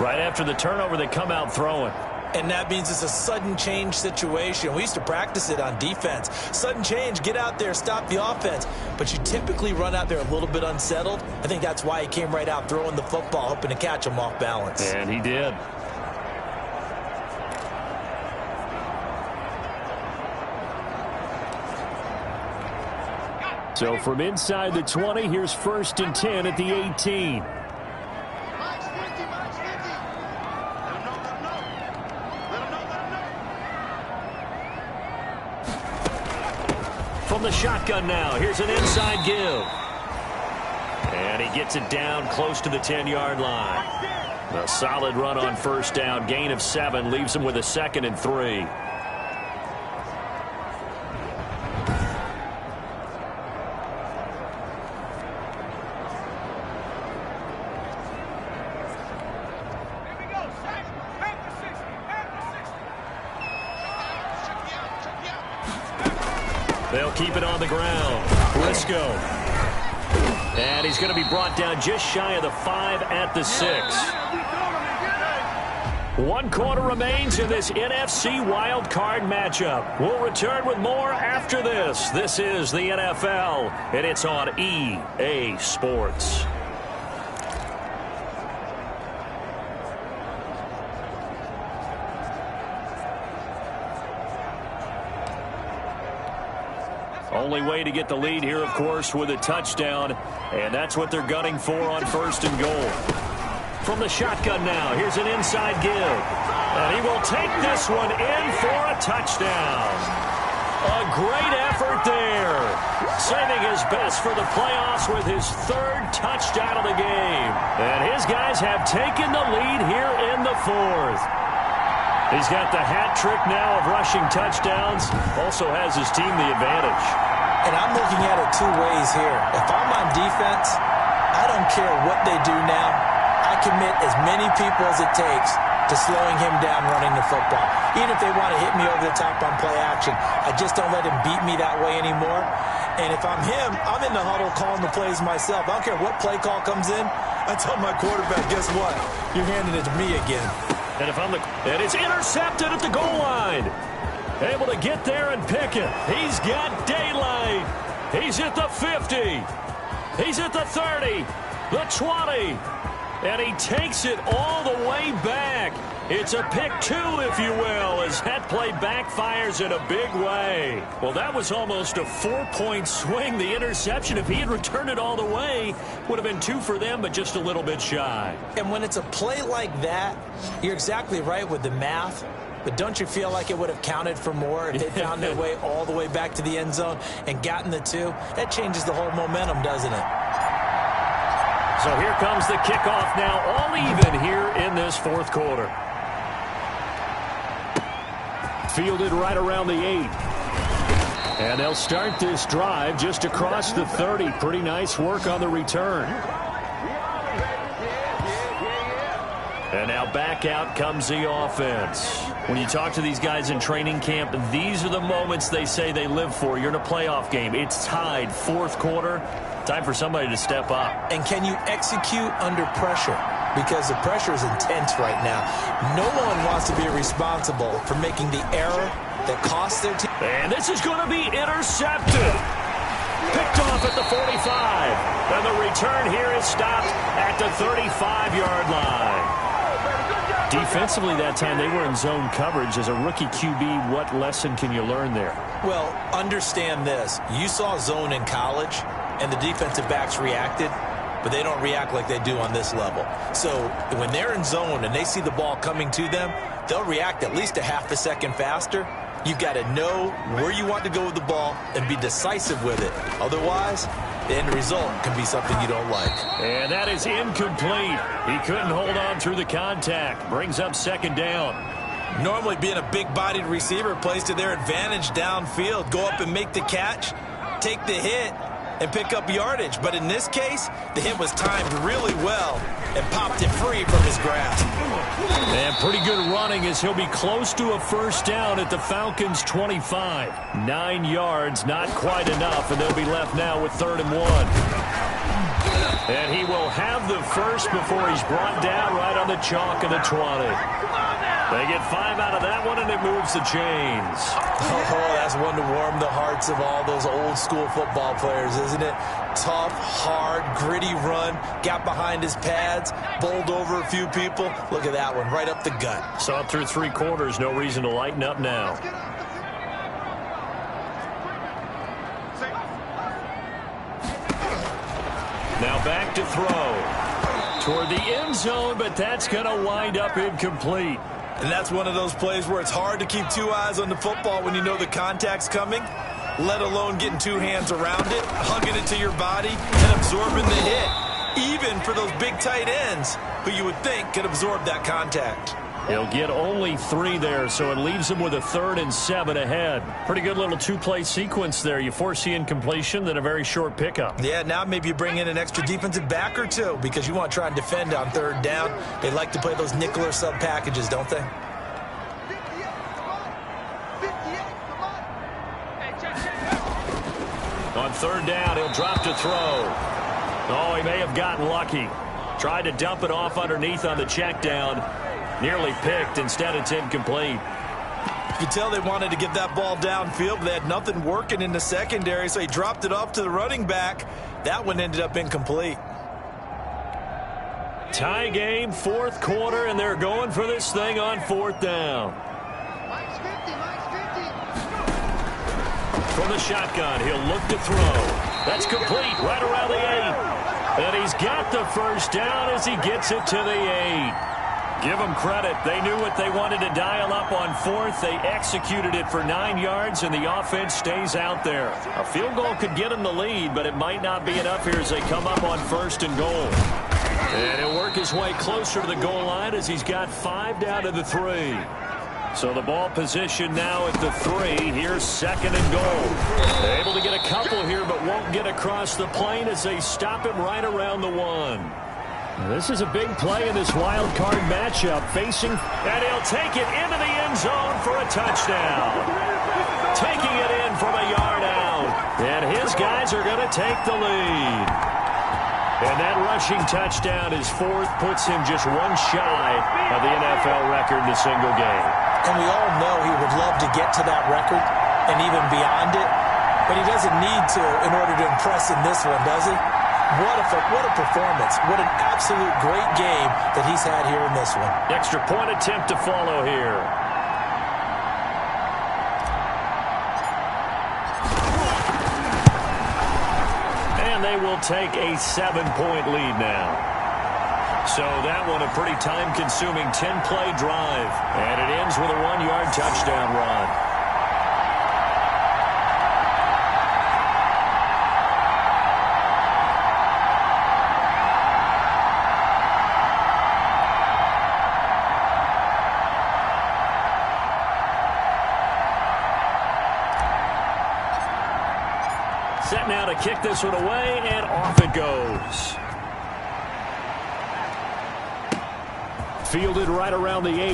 Right after the turnover, they come out throwing. And that means it's a sudden change situation. We used to practice it on defense. Sudden change, get out there, stop the offense. But you typically run out there a little bit unsettled. I think that's why he came right out throwing the football, hoping to catch him off balance. And he did. So from inside the 20, here's 1st and 10 at the 18. From the shotgun now, here's an inside give. And he gets it down close to the 10-yard line. A solid run on 1st down, gain of 7, leaves him with a 2nd and 3. They'll keep it on the ground. Briscoe. And he's going to be brought down just shy of the 5 at the 6. 1 quarter remains in this NFC Wild Card matchup. We'll return with more after this. This is the NFL, and it's on EA Sports. Only way to get the lead here, of course, with a touchdown. And that's what they're gunning for on 1st and goal. From the shotgun now, here's an inside give. And he will take this one in for a touchdown. A great effort there. Saving his best for the playoffs with his 3rd touchdown of the game. And his guys have taken the lead here in the 4th. He's got the hat trick now of rushing touchdowns. Also has his team the advantage. And I'm looking at it 2 ways here. If I'm on defense, I don't care what they do now. I commit as many people as it takes to slowing him down running the football. Even if they want to hit me over the top on play action, I just don't let him beat me that way anymore. And if I'm him, I'm in the huddle calling the plays myself. I don't care what play call comes in. I tell my quarterback, guess what? You're handing it to me again. And and it's intercepted at the goal line. Able to get there and pick it. He's got daylight. He's at the 50. He's at the 30. The 20. And he takes it all the way back. It's a pick 2, if you will, as that play backfires in a big way. Well, that was almost a 4-point swing. The interception, if he had returned it all the way, would have been 2 for them, but just a little bit shy. And when it's a play like that, you're exactly right with the math. But don't you feel like it would have counted for more if they found their way all the way back to the end zone and gotten the 2? That changes the whole momentum, doesn't it? So here comes the kickoff now, all even here in this 4th quarter. Fielded right around the 8. And they'll start this drive just across the 30. Pretty nice work on the return. And now back out comes the offense. When you talk to these guys in training camp, these are the moments they say they live for. You're in a playoff game. It's tied, 4th quarter. Time for somebody to step up. And can you execute under pressure? Because the pressure is intense right now. No one wants to be responsible for making the error that costs their team. And this is going to be intercepted. Picked off at the 45. And the return here is stopped at the 35-yard line. Defensively that time, they were in zone coverage. As a rookie QB, what lesson can you learn there? Well, understand this. You saw zone in college, and the defensive backs reacted, but they don't react like they do on this level. So when they're in zone and they see the ball coming to them, they'll react at least a half a second faster. You've got to know where you want to go with the ball and be decisive with it. Otherwise, the end result can be something you don't like. And that is incomplete. He couldn't hold on through the contact. Brings up 2nd down. Normally being a big-bodied receiver plays to their advantage downfield. Go up and make the catch, take the hit, and pick up yardage. But in this case, the hit was timed really well and popped it free from his grasp. And pretty good running as he'll be close to a first down at the Falcons' 25. 9 yards, not quite enough, and they'll be left now with 3rd and 1. And he will have the first before he's brought down right on the chalk of the 20. They get 5 out of that one, and it moves the chains. Oh, that's one to warm the hearts of all those old-school football players, isn't it? Tough, hard, gritty run, got behind his pads, bowled over a few people. Look at that one, right up the gut. Saw it through 3 quarters, no reason to lighten up now. Now back to throw. Toward the end zone, but that's going to wind up incomplete. And that's one of those plays where it's hard to keep 2 eyes on the football when you know the contact's coming, let alone getting 2 hands around it, hugging it to your body, and absorbing the hit. Even for those big tight ends who you would think could absorb that contact. He'll get only 3 there, so it leaves him with a 3rd and 7 ahead. Pretty good little 2-play sequence there. You force the incompletion, then a very short pickup. Yeah, now maybe you bring in an extra defensive back or 2 because you want to try and defend on 3rd down. They like to play those nickel or sub packages, don't they? On 3rd down, he'll drop to throw. Oh, he may have gotten lucky. Tried to dump it off underneath on the check down. Nearly picked. Instead, it's incomplete. You could tell they wanted to get that ball downfield, but they had nothing working in the secondary, so he dropped it off to the running back. That one ended up incomplete. Tie game, 4th quarter, and they're going for this thing on 4th down. From the shotgun, he'll look to throw. That's complete right around the 8. And he's got the first down as he gets it to the 8. Give them credit. They knew what they wanted to dial up on 4th. They executed it for 9 yards, and the offense stays out there. A field goal could get them the lead, but it might not be enough here as they come up on 1st and goal. And he'll work his way closer to the goal line as he's got 5 down to the 3. So the ball position now at the 3. Here's 2nd and goal. They're able to get a couple here, but won't get across the plane as they stop him right around the 1. This is a big play in this wild card matchup facing, and he'll take it into the end zone for a touchdown. Taking it in from a yard out, and his guys are going to take the lead. And that rushing touchdown, his 4th, puts him just 1 shy of the NFL record in a single game. And we all know he would love to get to that record and even beyond it, but he doesn't need to in order to impress in this one, does he? What a performance. What an absolute great game that he's had here in this one. Extra point attempt to follow here. And they will take a 7-point lead now. So that one a pretty time-consuming 10-play drive. And it ends with a 1-yard touchdown run. Set now to kick this one away, and off it goes. Fielded right around the 8.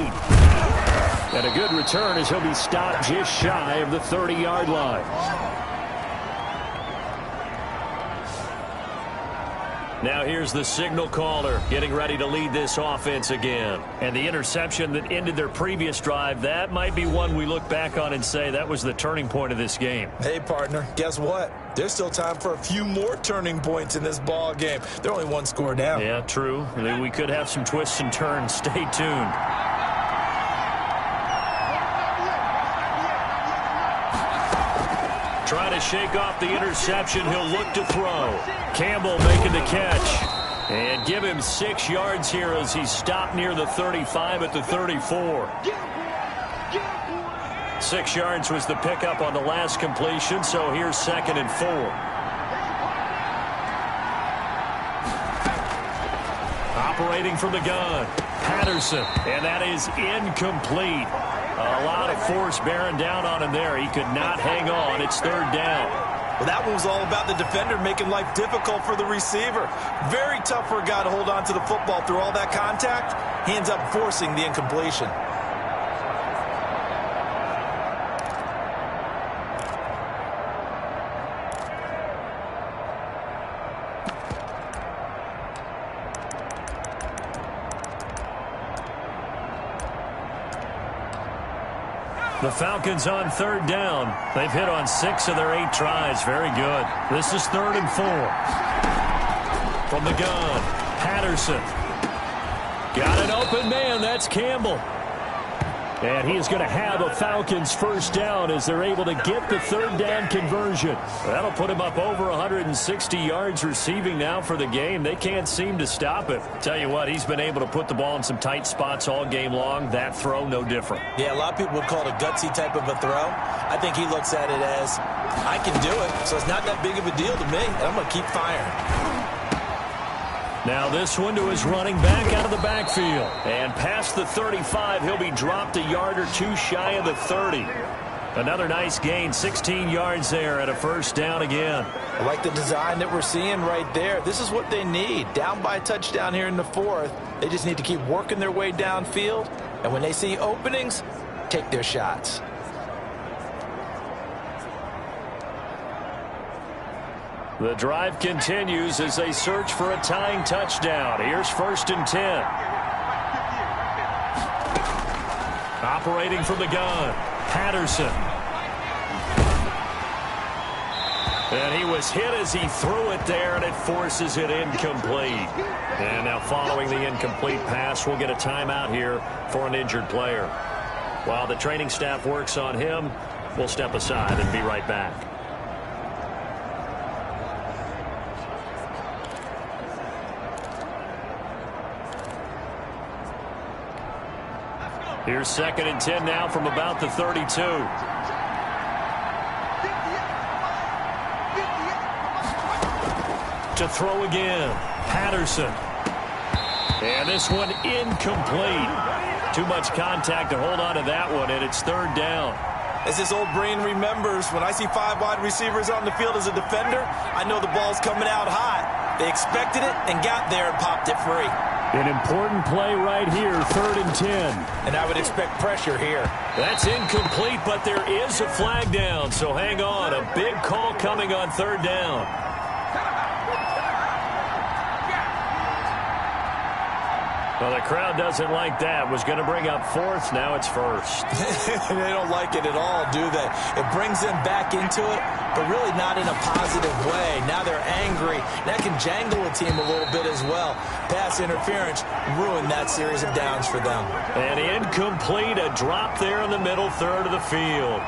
And a good return as he'll be stopped just shy of the 30-yard line. Now here's the signal caller getting ready to lead this offense again. And the interception that ended their previous drive, that might be one we look back on and say that was the turning point of this game. Hey, partner, guess what? There's still time for a few more turning points in this ball game. They're only 1 score down. Yeah, true. We could have some twists and turns. Stay tuned. Trying to shake off the interception. He'll look to throw. Campbell making the catch. And give him 6 yards here as he's stopped near the 35 at the 34. 6 yards was the pickup on the last completion, so here's 2nd and 4. Operating from the gun, Patterson, and that is incomplete. A lot of force bearing down on him there. He could not hang on. It's 3rd down. Well, that one was all about the defender making life difficult for the receiver. Very tough for a guy to hold on to the football through all that contact. He ends up forcing the incompletion. The Falcons on third down. They've hit on 6 of their 8 tries. Very good. This is 3rd and 4. From the gun, Patterson. Got an open man. That's Campbell. And he is going to have a Falcons first down as they're able to get the 3rd down conversion. That'll put him up over 160 yards receiving now for the game. They can't seem to stop it. Tell you what, he's been able to put the ball in some tight spots all game long. That throw, no different. Yeah, a lot of people would call it a gutsy type of a throw. I think he looks at it as, I can do it, so it's not that big of a deal to me, and I'm going to keep firing. Now this one to his running back out of the backfield. And past the 35, he'll be dropped a yard or 2 shy of the 30. Another nice gain, 16 yards there at a first down again. I like the design that we're seeing right there. This is what they need. Down by a touchdown here in the 4th. They just need to keep working their way downfield. And when they see openings, take their shots. The drive continues as they search for a tying touchdown. Here's 1st and 10. Operating from the gun, Patterson. And he was hit as he threw it there, and it forces it incomplete. And now following the incomplete pass, we'll get a timeout here for an injured player. While the training staff works on him, we'll step aside and be right back. Here's 2nd and 10 now from about the 32. To throw again, Patterson. And this one incomplete. Too much contact to hold on to that one, and it's 3rd down. As his old brain remembers, when I see 5 wide receivers on the field as a defender, I know the ball's coming out hot. They expected it and got there and popped it free. An important play right here, 3rd and 10. And I would expect pressure here. That's incomplete, but there is a flag down, so hang on. A big call coming on 3rd down. Well, the crowd doesn't like that. Was going to bring up 4th. Now it's 1st. They don't like it at all, do they? It brings them back into it, but really not in a positive way. Now they're angry. That can jangle a team a little bit as well. Pass interference ruined that series of downs for them. And incomplete, a drop there in the middle third of the field.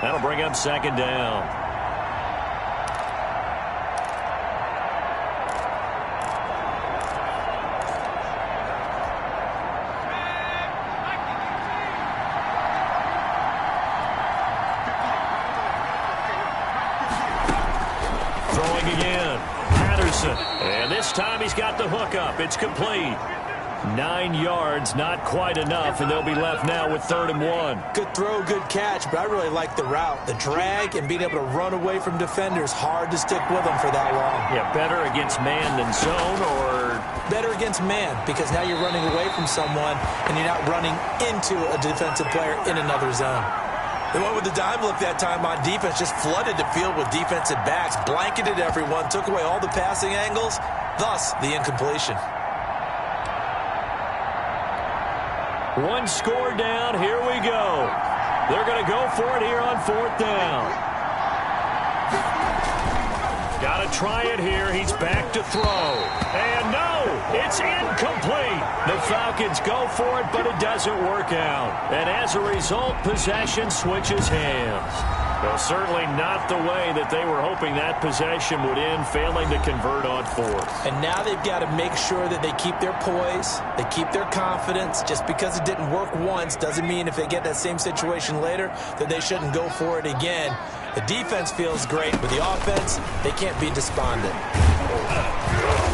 That'll bring up 2nd down. And this time he's got the hook up. It's complete. 9 yards, not quite enough, and they'll be left now with 3rd and 1. Good throw, good catch, but I really like the route. The drag and being able to run away from defenders, hard to stick with them for that long. Yeah, better against man than zone, or? Better against man, because now you're running away from someone and you're not running into a defensive player in another zone. They went with the dime look that time on defense, just flooded the field with defensive backs, blanketed everyone, took away all the passing angles, thus the incompletion. One score down, here we go. They're going to go for it here on 4th down. Got to try it here. He's back to throw. And no, it's incomplete. The Falcons go for it, but it doesn't work out. And as a result, possession switches hands. Well, certainly not the way that they were hoping that possession would end, failing to convert on 4th. And now they've got to make sure that they keep their poise, they keep their confidence. Just because it didn't work once doesn't mean if they get that same situation later that they shouldn't go for it again. The defense feels great, but the offense, they can't be despondent.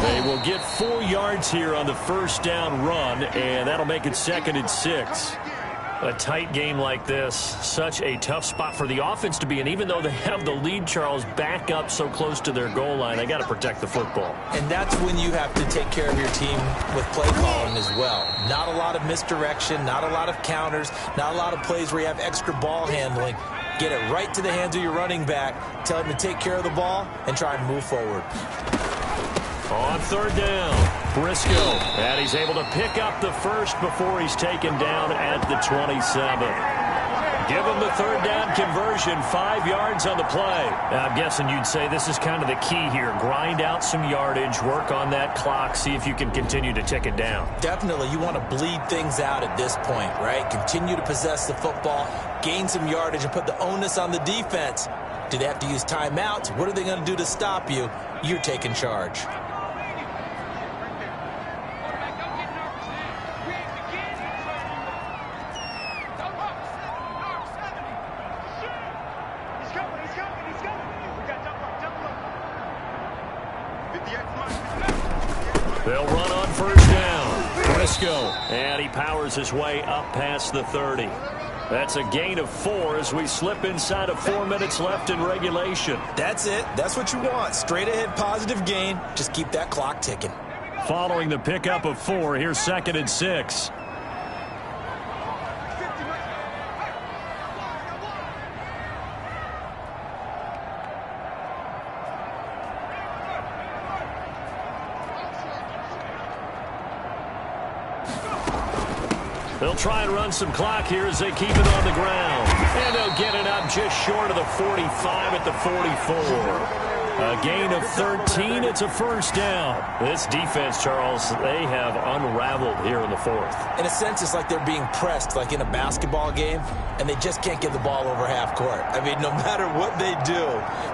They will get 4 yards here on the first down run, and that'll make it 2nd and 6. A tight game like this, such a tough spot for the offense to be in. Even though they have the lead, Charles, back up so close to their goal line, they got to protect the football. And that's when you have to take care of your team with play calling as well. Not a lot of misdirection, not a lot of counters, not a lot of plays where you have extra ball handling. Get it right to the hands of your running back, tell him to take care of the ball, and try and move forward. On third down, Briscoe, and he's able to pick up the first before he's taken down at the 27. Give him the third down conversion, 5 yards on the play. Now, I'm guessing you'd say this is kind of the key here. Grind out some yardage, work on that clock, see if you can continue to tick it down. Definitely, you want to bleed things out at this point, right? Continue to possess the football, gain some yardage, and put the onus on the defense. Do they have to use timeouts? What are they going to do to stop you? You're taking charge. They'll run on first down. Briscoe, and he powers his way up past the 30. That's a gain of 4 as we slip inside of 4 minutes left in regulation. That's it. That's what you want. Straight ahead positive gain. Just keep that clock ticking. Following the pickup of 4, here's 2nd and 6. They'll try and run some clock here as they keep it on the ground. And they'll get it up just short of the 45 at the 44. A gain of 13. It's a first down. This defense, Charles, they have unraveled here in the 4th. In a sense, it's like they're being pressed like in a basketball game, and they just can't get the ball over half court. I mean, no matter what they do,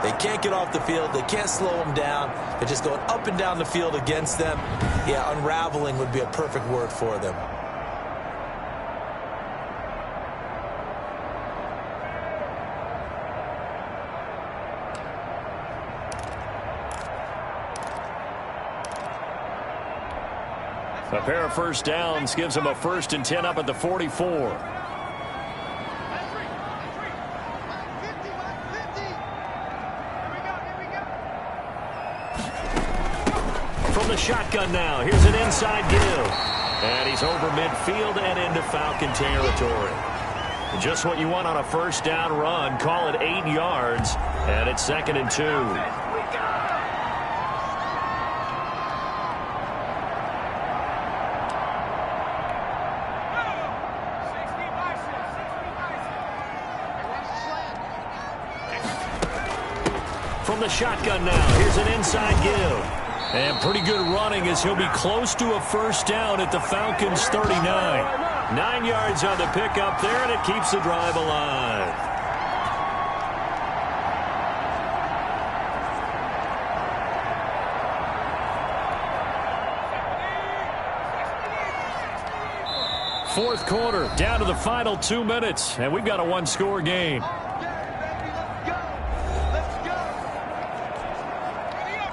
they can't get off the field. They can't slow them down. They're just going up and down the field against them. Yeah, unraveling would be a perfect word for them. A pair of first downs gives them a 1st and 10 up at the 44. From the shotgun now, here's an inside give. And he's over midfield and into Falcon territory. Just what you want on a first down run. Call it 8 yards, and it's 2nd and 2. From the shotgun now, here's an inside give. And pretty good running as he'll be close to a first down at the Falcons' 39. 9 yards on the pickup there, and it keeps the drive alive. Fourth quarter, down to the final 2 minutes, and we've got a one-score game.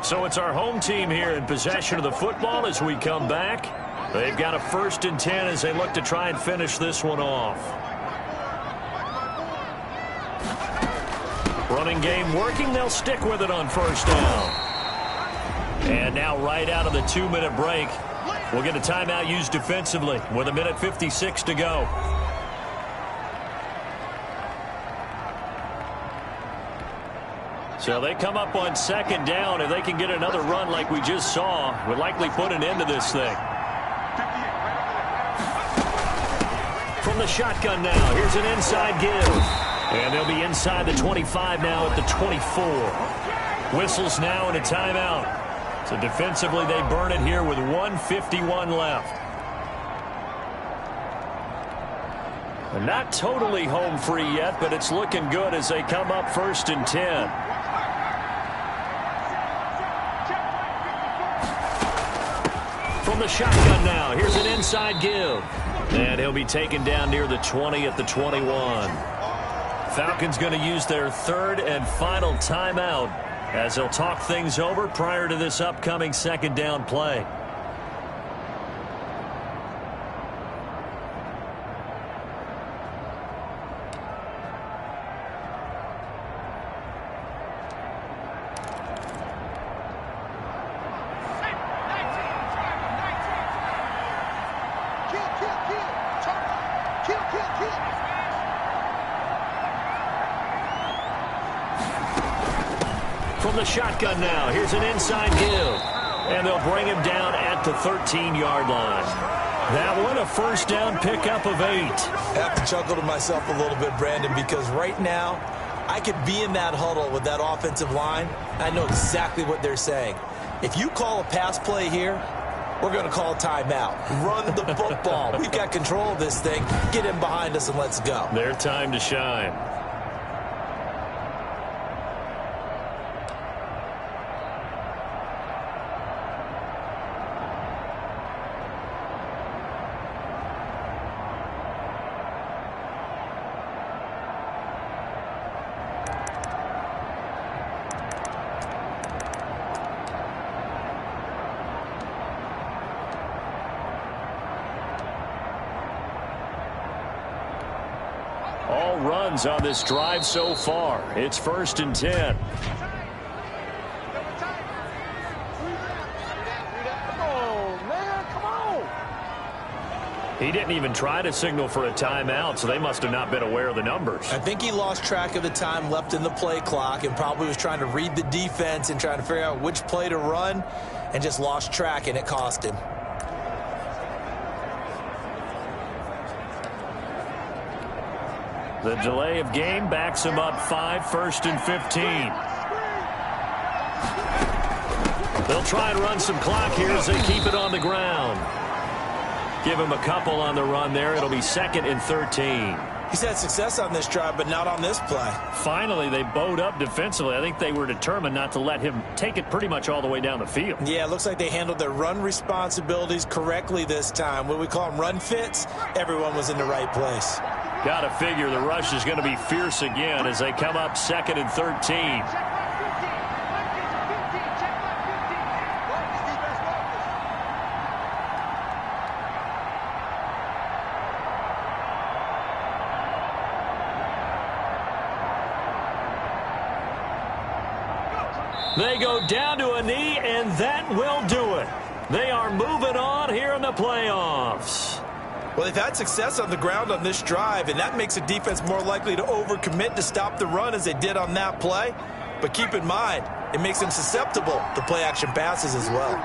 So it's our home team here in possession of the football as we come back. They've got a 1st and 10 as they look to try and finish this one off. Running game working. They'll stick with it on first down. And now right out of the 2-minute break, we'll get a timeout used defensively with 1:56 to go. So they come up on 2nd down. If they can get another run like we just saw, would likely put an end to this thing. From the shotgun now, here's an inside give. And they'll be inside the 25 now at the 24. Whistles now and a timeout. So defensively, they burn it here with 1:51 left. They're not totally home free yet, but it's looking good as they come up 1st and 10. From the shotgun now, here's an inside give. And he'll be taken down near the 20 at the 21. Falcons going to use their 3rd and final timeout as they'll talk things over prior to this upcoming 2nd down play. From the shotgun now, here's an inside give. And they'll bring him down at the 13-yard line. That one, a first down pickup of 8. I have to chuckle to myself a little bit, Brandon, because right now I could be in that huddle with that offensive line. I know exactly what they're saying. If you call a pass play here, we're going to call a timeout. Run the football. We've got control of this thing. Get in behind us and let's go. Their time to shine. All runs on this drive so far. It's 1st and 10. He didn't even try to signal for a timeout, so they must have not been aware of the numbers. I think he lost track of the time left in the play clock and probably was trying to read the defense and trying to figure out which play to run and just lost track, and it cost him. The delay of game backs him up 5, 1st and 15. They'll try and run some clock here as they keep it on the ground. Give him a couple on the run there. It'll be 2nd and 13. He's had success on this drive, but not on this play. Finally, they bowed up defensively. I think they were determined not to let him take it pretty much all the way down the field. Yeah, it looks like they handled their run responsibilities correctly this time. What we call them run fits, everyone was in the right place. Got to figure the rush is going to be fierce again as they come up 2nd and 13. They go down to a knee, and that will do it. They are moving on here in the playoffs. Well, they've had success on the ground on this drive, and that makes the defense more likely to overcommit to stop the run as they did on that play. But keep in mind, it makes them susceptible to play-action passes as well.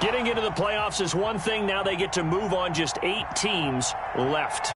Getting into the playoffs is one thing. Now they get to move on just 8 teams left.